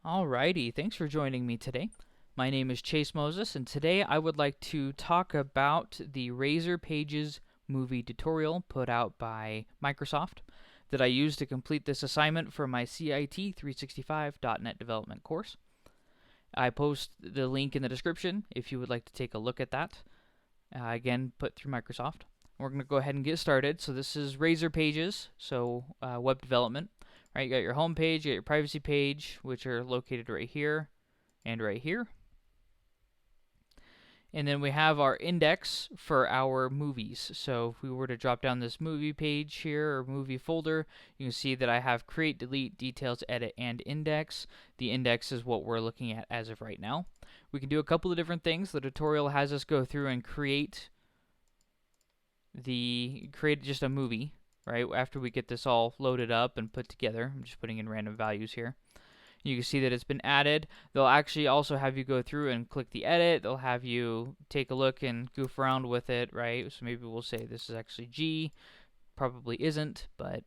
Alrighty, thanks for joining me today. My name is Chase Moses, and today I would like to talk about the Razor Pages movie tutorial put out by Microsoft that I used to complete this assignment for my CIT 365.NET development course. I post the link in the description if you would like to take a look at that. Again, put through Microsoft. We're going to go ahead and get started. So this is Razor Pages, so web development. Right, you got your home page, you got your privacy page, which are located right here and right here. And then we have our index for our movies. So if we were to drop down this movie page here, or movie folder, you can see that I have create, delete, details, edit, and index. The index is what we're looking at as of right now. We can do a couple of different things. The tutorial has us go through and create just a movie, right, after we get this all loaded up and put together. I'm just putting in random values here. You can see that it's been added. They'll actually also have you go through and click the edit. They'll have you take a look and goof around with it, right? So maybe we'll say this is actually G. Probably isn't, but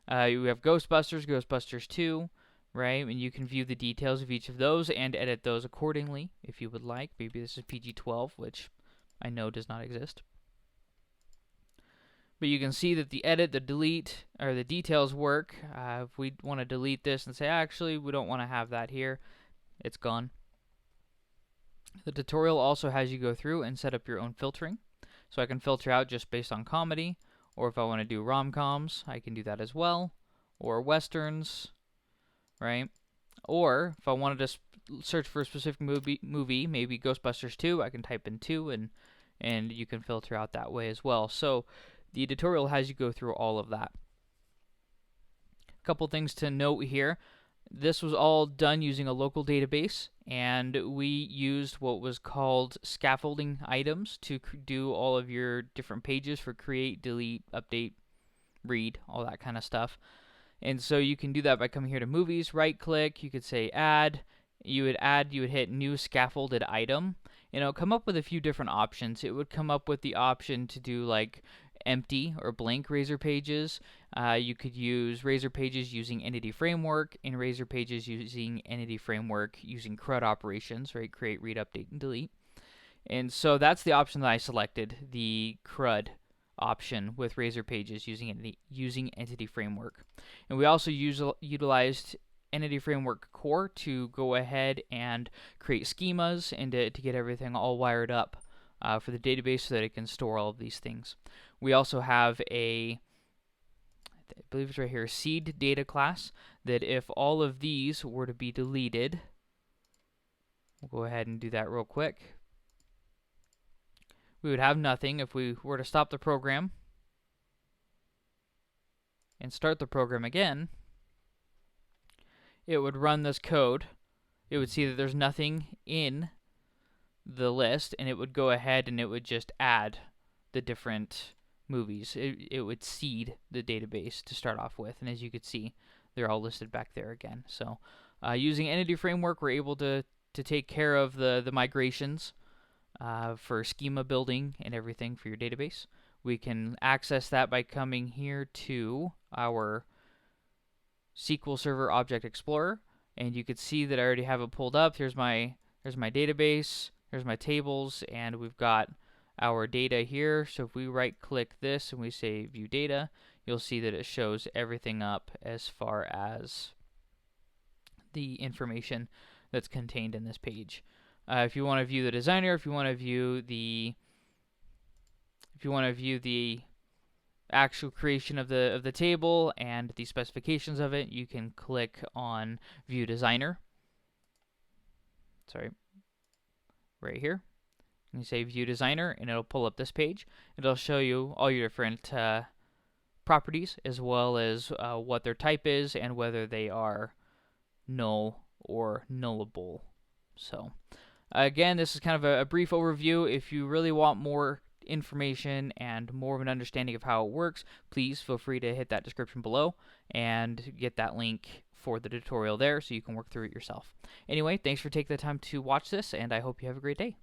you have Ghostbusters, Ghostbusters 2, right? And you can view the details of each of those and edit those accordingly if you would like. Maybe this is PG-12, which I know does not exist. But you can see that the edit, the delete, or the details work. If we want to delete this and say, actually, we don't want to have that here, it's gone. The tutorial also has you go through and set up your own filtering. So I can filter out just based on comedy, or if I want to do rom-coms, I can do that as well, or westerns, right? Or if I wanted to search for a specific movie, maybe Ghostbusters 2, I can type in 2, and you can filter out that way as well. So the tutorial has you go through all of that. A couple things to note here. This was all done using a local database, and we used what was called scaffolding items to do all of your different pages for create, delete, update, read, all that kind of stuff. And so you can do that by coming here to movies, right click, you could say add, you would hit new scaffolded item, and it'll come up with a few different options. It would come up with the option to do like empty or blank Razor Pages. You could use Razor Pages using Entity Framework, and Razor Pages using Entity Framework using CRUD operations, right? Create, read, update, and delete. And so that's the option that I selected, the CRUD option with Razor Pages using Entity Framework. And we also utilized Entity Framework Core to go ahead and create schemas and to get everything all wired up for the database so that it can store all of these things. We also have I believe it's right here, seed data class, that if all of these were to be deleted, we'll go ahead and do that real quick. We would have nothing. If we were to stop the program and start the program again, it would run this code. It would see that there's nothing in the list, and it would go ahead and it would just add the different movies. It would seed the database to start off with, and as you can see, they're all listed back there again. So using Entity Framework, we're able to take care of the migrations for schema building and everything for your database. We can access that by coming here to our SQL Server Object Explorer, and you can see that I already have it pulled up. Here's my database, here's my tables, and we've got our data here. So if we right click this and we say view data, you'll see that it shows everything up as far as the information that's contained in this page. If you want to view the designer, if you want to view the actual creation of the table and the specifications of it, you can click on View Designer. Sorry, right here. You say View Designer, and it'll pull up this page. It'll show you all your different properties, as well as what their type is and whether they are null or nullable. So again, this is kind of a brief overview. If you really want more information and more of an understanding of how it works, please feel free to hit that description below and get that link for the tutorial there so you can work through it yourself. Anyway, thanks for taking the time to watch this, and I hope you have a great day.